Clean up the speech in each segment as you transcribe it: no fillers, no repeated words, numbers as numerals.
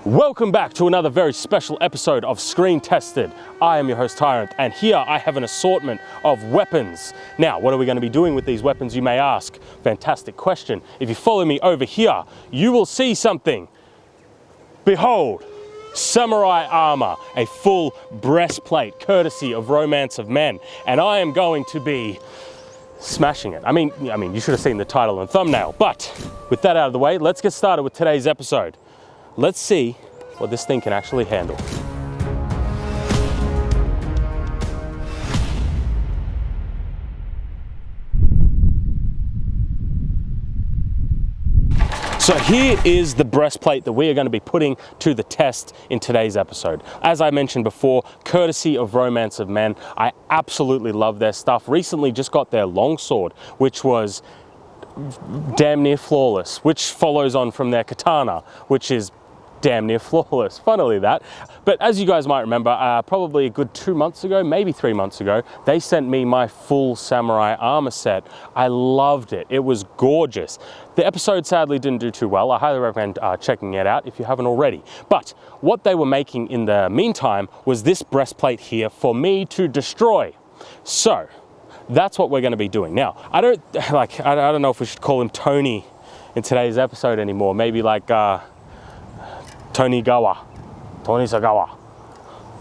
Welcome back to another very special episode of Screen Tested. I am your host Tyrant, and here I have an assortment of weapons. Now, what are we going to be doing with these weapons, you may ask? Fantastic question. If you follow me over here, you will see something. Behold, samurai armor, a full breastplate courtesy of Romance of Men, and I am going to be smashing it. I mean, you should have seen the title and thumbnail, but with that out of the way, let's get started with today's episode. Let's see what this thing can actually handle. So here is the breastplate that we are going to be putting to the test in today's episode. As I mentioned before, courtesy of Romance of Men, I absolutely love their stuff. Recently just got their longsword, which was damn near flawless, which follows on from their katana, which is damn near flawless, funnily that. But as you guys might remember, probably a good 2 months ago, maybe 3 months ago, they sent me my full samurai armor set. I loved it. It was gorgeous. The episode sadly didn't do too well. I highly recommend checking it out if you haven't already. But what they were making in the meantime was this breastplate here for me to destroy. So that's what we're going to be doing. Now, I don't know if we should call him Tony in today's episode anymore. Maybe like Tony Sagawa,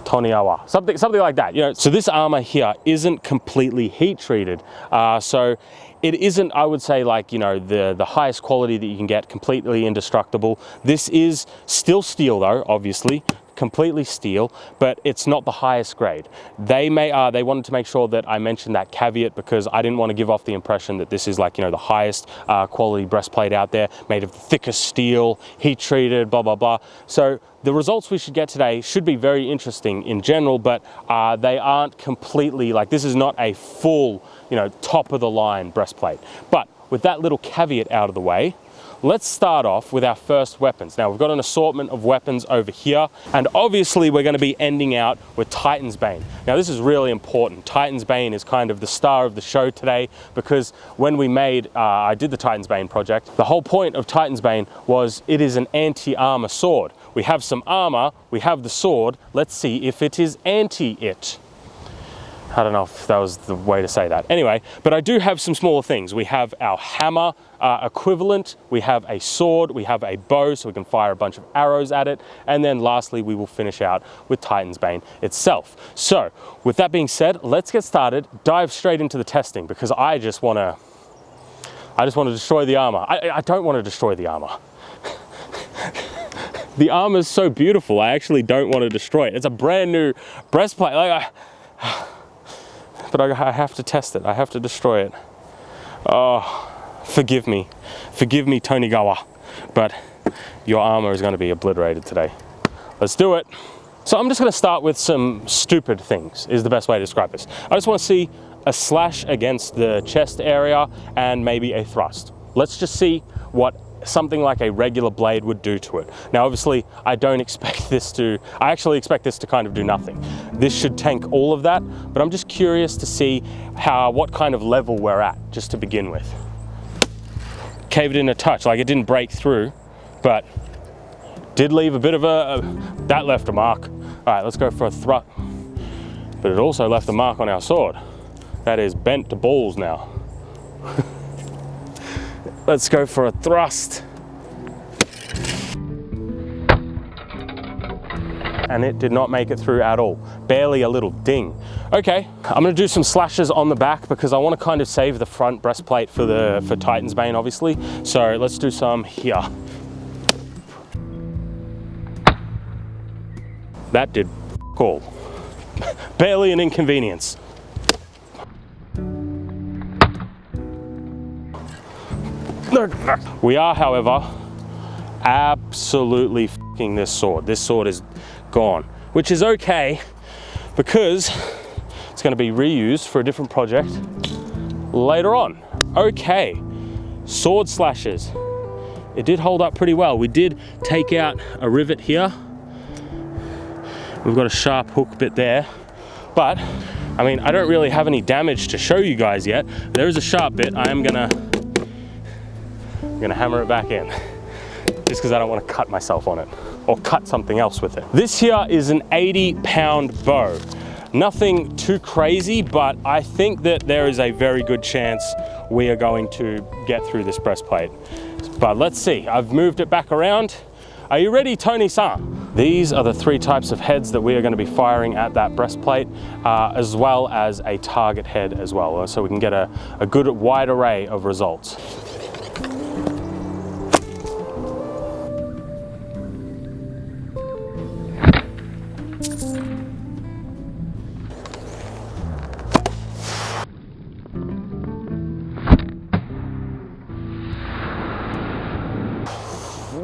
Tony Awa, something like that, you know. So this armor here isn't completely heat treated, so it isn't, I would say, like, you know, the highest quality that you can get, completely indestructible. This is still steel though, obviously, completely steel, but it's not the highest grade. They wanted to make sure that I mentioned that caveat because I didn't want to give off the impression that this is like, you know, the highest quality breastplate out there, made of the thickest steel, heat treated, blah, blah, blah. So the results we should get today should be very interesting in general, but they aren't completely, like, this is not a full, you know, top of the line breastplate. But with that little caveat out of the way, let's start off with our first weapons. Now, we've got an assortment of weapons over here, and obviously we're going to be ending out with Titan's Bane. Now, this is really important. Titan's Bane is kind of the star of the show today because when we I did the Titan's Bane project, the whole point of Titan's Bane was it is an anti-armor sword. We have some armor, we have the sword, let's see if it is anti-it. I don't know if that was the way to say that. Anyway, but I do have some smaller things. We have our hammer equivalent, we have a sword, we have a bow so we can fire a bunch of arrows at it, and then lastly we will finish out with Titan's Bane itself. So with that being said, let's get started, dive straight into the testing because I just want to destroy the armor. I don't want to destroy the armor. The armor is so beautiful, I actually don't want to destroy it. It's a brand new breastplate. But I have to test it. I have to destroy it. Oh, forgive me. Forgive me, Tony Gawa. But your armor is going to be obliterated today. Let's do it. So I'm just going to start with some stupid things, is the best way to describe this. I just want to see a slash against the chest area and maybe a thrust. Let's just see what something like a regular blade would do to it. Now, obviously, I actually expect this to kind of do nothing. This should tank all of that, but I'm just curious to see what kind of level we're at, just to begin with. Caved in a touch, like it didn't break through, but did leave a bit of that left a mark. All right, let's go for a thrust. But it also left a mark on our sword. That is bent to balls now. Let's go for a thrust. And it did not make it through at all. Barely a little ding. Okay, I'm gonna do some slashes on the back because I want to kind of save the front breastplate for Titan's Bane, obviously. So let's do some here. That did all. Barely an inconvenience. We are, however, absolutely f***ing this sword. This sword is gone, which is okay because it's going to be reused for a different project later on. Okay, sword slashes. It did hold up pretty well. We did take out a rivet here. We've got a sharp hook bit there, but I mean, I don't really have any damage to show you guys yet. There is a sharp bit. I'm gonna hammer it back in just because I don't want to cut myself on it. or cut something else with it. This here is an 80-pound bow. Nothing too crazy, but I think that there is a very good chance we are going to get through this breastplate. But let's see, I've moved it back around. Are you ready, Tony-san? These are the 3 types of heads that we are going to be firing at that breastplate, as well as a target head as well, so we can get a good wide array of results.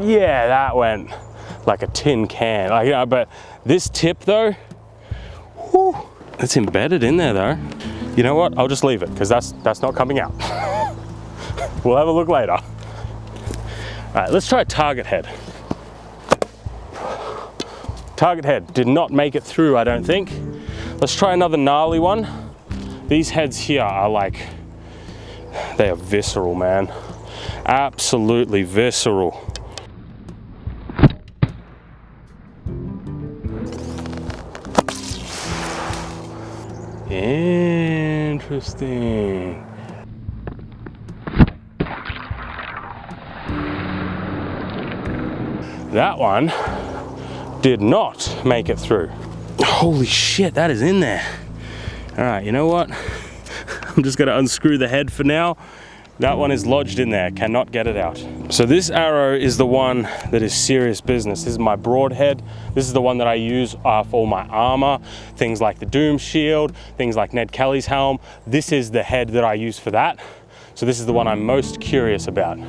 Yeah, that went like a tin can. Like, you know, but this tip though, whew, it's embedded in there though. You know what? I'll just leave it because that's not coming out. We'll have a look later. All right, let's try a target head. Target head did not make it through, I don't think. Let's try another gnarly one. These heads here are like, they are visceral, man. Absolutely visceral. Interesting. That one did not make it through. Holy shit, that is in there. All right, you know what? I'm just gonna unscrew the head for now. That one is lodged in there, cannot get it out. So this arrow is the one that is serious business. This is my broadhead. This is the one that I use for all my armor, things like the Doom Shield, things like Ned Kelly's helm. This is the head that I use for that. So this is the one I'm most curious about.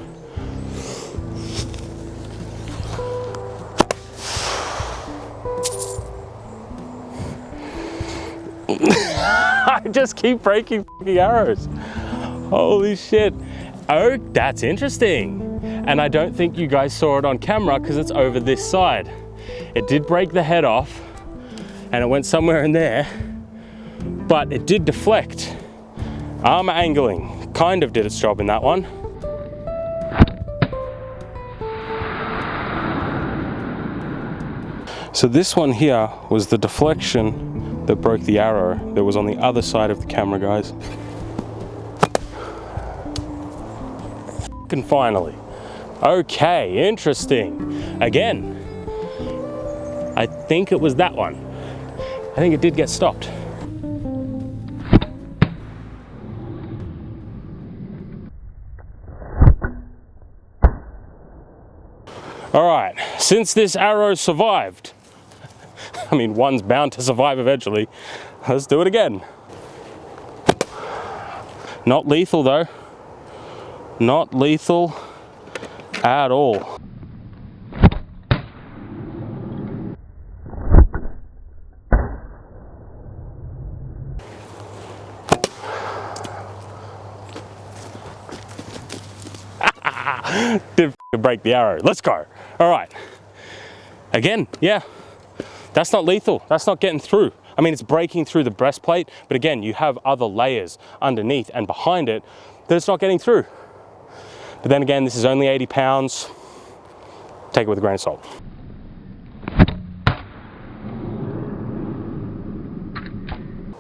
I just keep breaking fucking arrows. Holy shit. Oh, that's interesting. And I don't think you guys saw it on camera because it's over this side. It did break the head off and it went somewhere in there, but it did deflect. Armor angling kind of did its job in that one. So this one here was the deflection that broke the arrow that was on the other side of the camera, guys. And finally, okay, interesting. Again, I think it was that one. I think it did get stopped. All right, since this arrow survived, I mean, one's bound to survive eventually, let's do it again. Not lethal though. Not lethal at all. Did break the arrow. Let's go. All right. Again, yeah, that's not lethal. That's not getting through. I mean, it's breaking through the breastplate, but again, you have other layers underneath and behind it that it's not getting through. But then again, this is only 80 pounds. Take it with a grain of salt.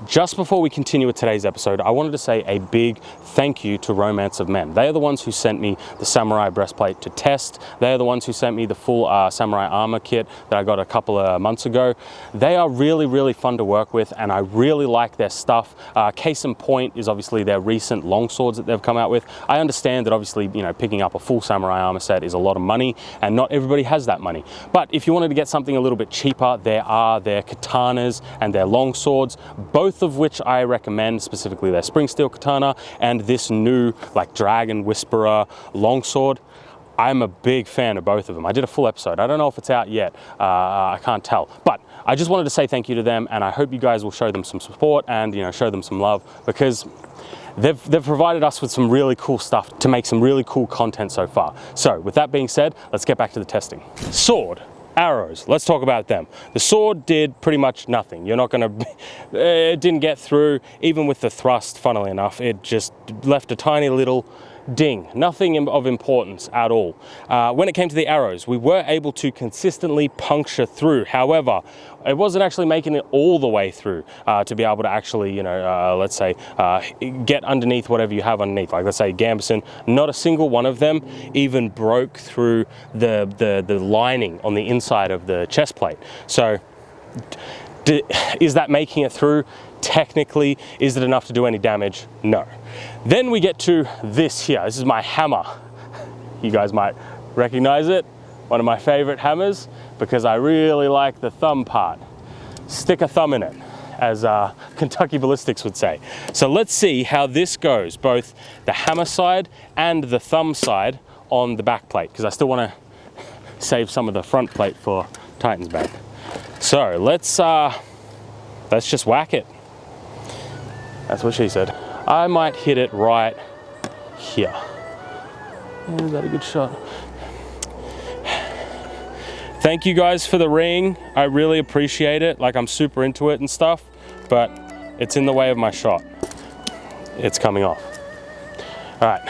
Just before we continue with today's episode, I wanted to say a big thank you to Romance of Men. They are the ones who sent me the samurai breastplate to test. They are the ones who sent me the full samurai armor kit that I got a couple of months ago. They are really, really fun to work with, and I really like their stuff. Case in point is obviously their recent longswords that they've come out with. I understand that obviously, you know, picking up a full samurai armor set is a lot of money, and not everybody has that money. But if you wanted to get something a little bit cheaper, there are their katanas and their longswords, both of which I recommend, specifically their spring steel katana and this new like Dragon Whisperer longsword. I'm a big fan of both of them. I did a full episode. I don't know if it's out yet. I can't tell. But I just wanted to say thank you to them, and I hope you guys will show them some support and, you know, show them some love, because they've provided us with some really cool stuff to make some really cool content so far. So with that being said, let's get back to the testing. Sword. Arrows, let's talk about them. The sword did pretty much nothing. You're not gonna, it didn't get through, even with the thrust, funnily enough. It just left a tiny little ding, nothing of importance at all. When it came to the arrows, we were able to consistently puncture through. However, it wasn't actually making it all the way through to be able to actually, you know, let's say, get underneath whatever you have underneath. Like, let's say Gambison, not a single one of them even broke through the lining on the inside of the chest plate. So, is that making it through? Technically, is it enough to do any damage? No. Then we get to this here. This is my hammer. You guys might recognize it. One of my favorite hammers, because I really like the thumb part. Stick a thumb in it, as Kentucky Ballistics would say. So let's see how this goes, both the hammer side and the thumb side on the back plate, because I still want to save some of the front plate for Titan's Bane. So let's just whack it. That's what she said. I might hit it right here. Is that a good shot? Thank you guys for the ring. I really appreciate it. Like, I'm super into it and stuff, but it's in the way of my shot. It's coming off. All right,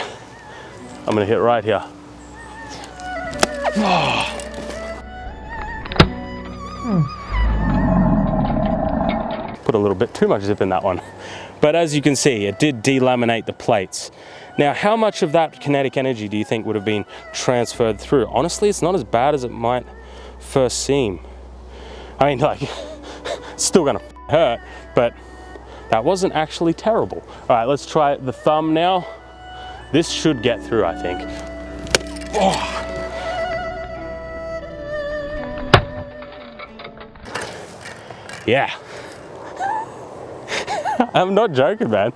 I'm gonna hit right here. Put a little bit too much zip in that one. But as you can see, it did delaminate the plates. Now, how much of that kinetic energy do you think would have been transferred through? Honestly, it's not as bad as it might first seem. I mean, like, it's still gonna hurt, but that wasn't actually terrible. All right, let's try the thumb now. This should get through, I think. Oh. Yeah. I'm not joking, man.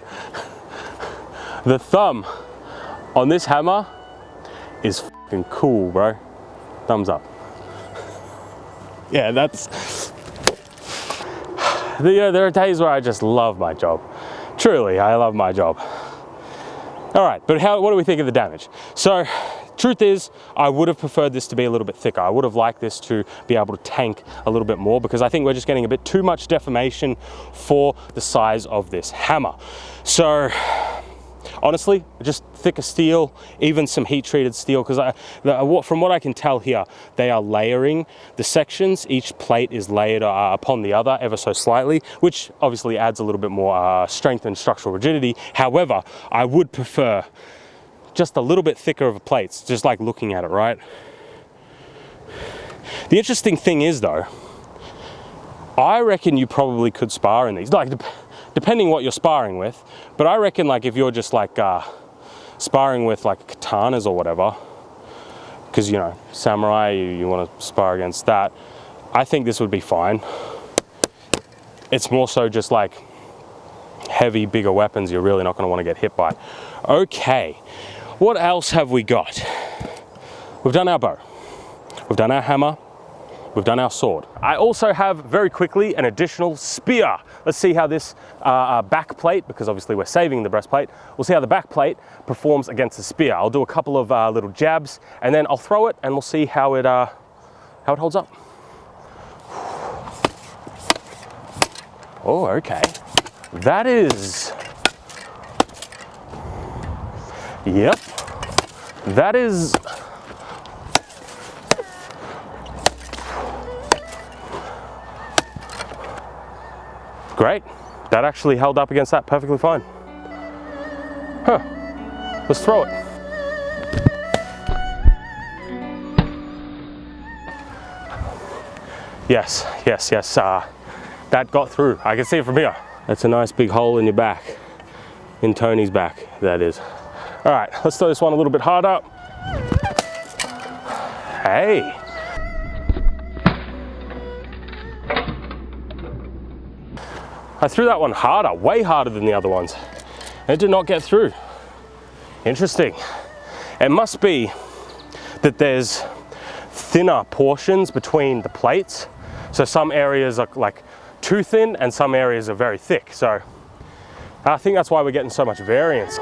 The thumb on this hammer is fucking cool, bro. Thumbs up. Yeah, that's... There are days where I just love my job. Truly, I love my job. All right, but what do we think of the damage? So, truth is, I would have preferred this to be a little bit thicker. I would have liked this to be able to tank a little bit more, because I think we're just getting a bit too much deformation for the size of this hammer. So, honestly, just thicker steel, even some heat-treated steel, because from what I can tell here, they are layering the sections. Each plate is layered upon the other ever so slightly, which obviously adds a little bit more strength and structural rigidity. However, I would prefer just a little bit thicker of a plates, just like looking at it, right? The interesting thing is, though, I reckon you probably could spar in these, like depending what you're sparring with, but I reckon, like, if you're just like sparring with like katanas or whatever, because, you know, samurai, you want to spar against that, I think this would be fine. It's more so just like heavy, bigger weapons you're really not going to want to get hit by. Okay. What else have we got? We've done our bow, we've done our hammer, we've done our sword. I also have, very quickly, an additional spear. Let's see how this back plate, because obviously we're saving the breastplate, we'll see how the back plate performs against the spear. I'll do a couple of little jabs, and then I'll throw it, and we'll see how it holds up. Oh, okay. That is... Yep. That is... Great. That actually held up against that perfectly fine. Huh. Let's throw it. Yes, yes, yes. That got through. I can see it from here. That's a nice big hole in your back. In Tony's back, that is. All right, let's throw this one a little bit harder. Hey. I threw that one harder, way harder than the other ones. And it did not get through. Interesting. It must be that there's thinner portions between the plates. So some areas are like too thin and some areas are very thick. So I think that's why we're getting so much variance.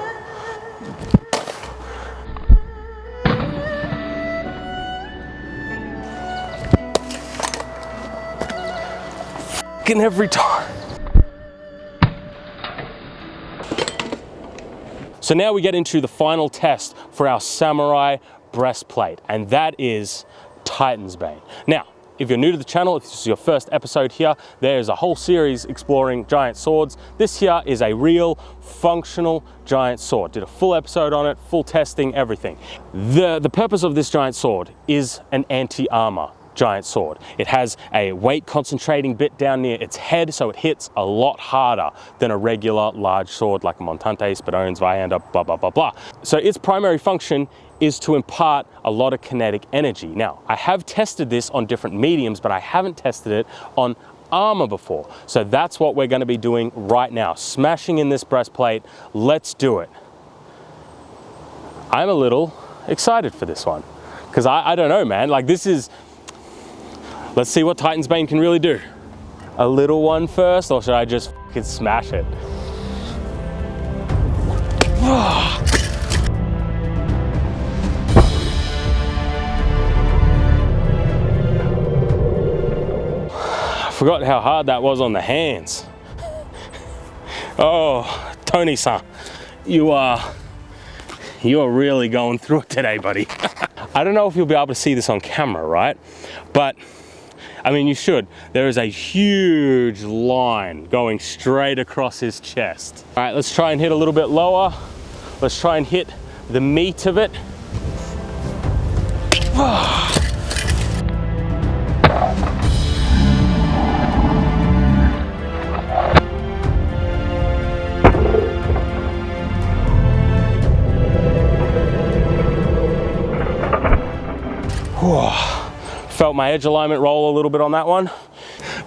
Every time. So now we get into the final test for our samurai breastplate, and that is Titan's Bane. Now, if you're new to the channel, if this is your first episode here, there's a whole series exploring giant swords. This here is a real functional giant sword. Did a full episode on it, full testing, everything. The purpose of this giant sword is an anti-armor giant sword. It has a weight concentrating bit down near its head, so it hits a lot harder than a regular large sword like a Montante, Spadone, Zweihander, blah, blah, blah, blah. So its primary function is to impart a lot of kinetic energy. Now, I have tested this on different mediums, but I haven't tested it on armor before. So that's what we're going to be doing right now. Smashing in this breastplate. Let's do it. I'm a little excited for this one because I don't know, man. Like, this is, let's see what Titan's Bane can really do. A little one first, or should I just fucking smash it? Forgot how hard that was on the hands. Oh, Tony-san, you are really going through it today, buddy. I don't know if you'll be able to see this on camera, right? But, I mean, you should. There is a huge line going straight across his chest. All right, let's try and hit a little bit lower. Let's try and hit the meat of it. Felt my edge alignment roll a little bit on that one,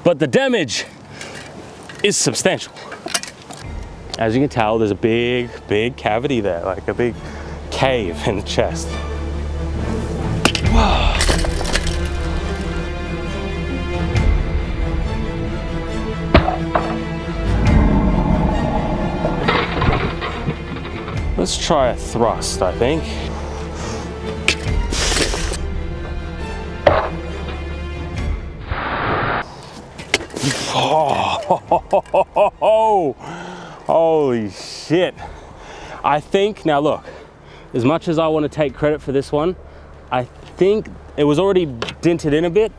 but the damage is substantial. As you can tell, there's a big cavity there, like a big cave in the chest. Let's try a thrust, I think. Oh, holy shit. I think, now look, as much as I want to take credit for this one, I think it was already dented in a bit,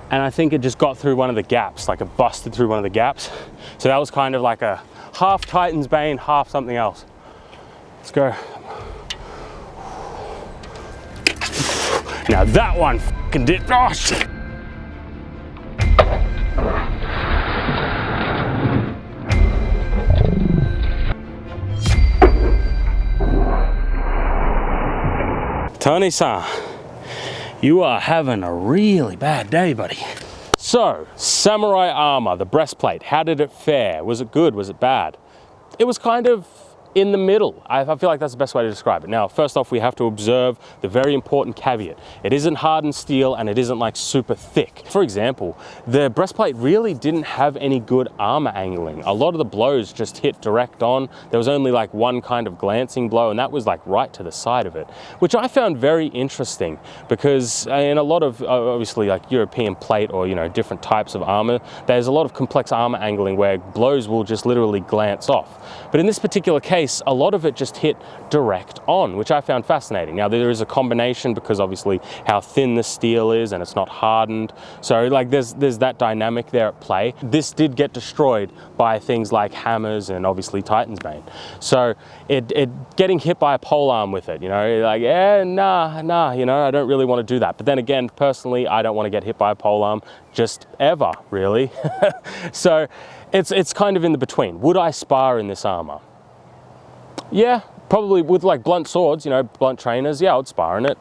and I think it just got through one of the gaps, like it busted through one of the gaps. So that was kind of like a half Titan's Bane, half something else. Let's go. Now that one fucking did, oh shit. Tony-san, you are having a really bad day, buddy. So, samurai armor, the breastplate, how did it fare? Was it good? Was it bad? It was kind of in the middle. I feel like that's the best way to describe it. Now, first off, we have to observe the very important caveat. It isn't hardened steel and it isn't like super thick. For example, the breastplate really didn't have any good armor angling. A lot of the blows just hit direct on. There was only like one kind of glancing blow, and that was like right to the side of it, which I found very interesting because in a lot of obviously like European plate or, you know, different types of armor, there's a lot of complex armor angling where blows will just literally glance off. But in this particular case, a lot of it just hit direct on, which I found fascinating. Now, there is a combination because obviously how thin the steel is and it's not hardened. So like there's that dynamic there at play. This did get destroyed by things like hammers and obviously Titan's Bane. So it getting hit by a pole arm with it, you know, like, yeah, nah, you know, I don't really want to do that. But then again, personally, I don't want to get hit by a pole arm just ever, really. So it's kind of in the between. Would I spar in this armor? Yeah, probably with like blunt swords, you know, blunt trainers, yeah, I would spar in it.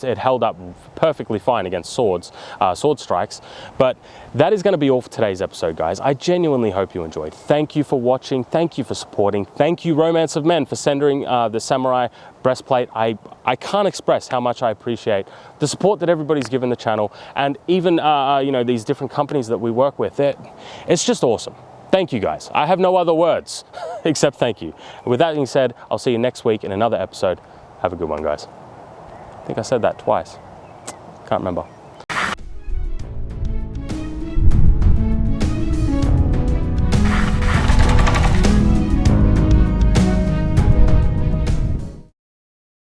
It held up perfectly fine against swords, sword strikes. But that is going to be all for today's episode, guys. I genuinely hope you enjoyed. Thank you for watching. Thank you for supporting. Thank you, Romance of Men, for sending the samurai breastplate. I can't express how much I appreciate the support that everybody's given the channel, and even you know, these different companies that we work with. It's just awesome. Thank you, guys. I have no other words except thank you. With that being said, I'll see you next week in another episode. Have a good one, guys. I think I said that twice. Can't remember.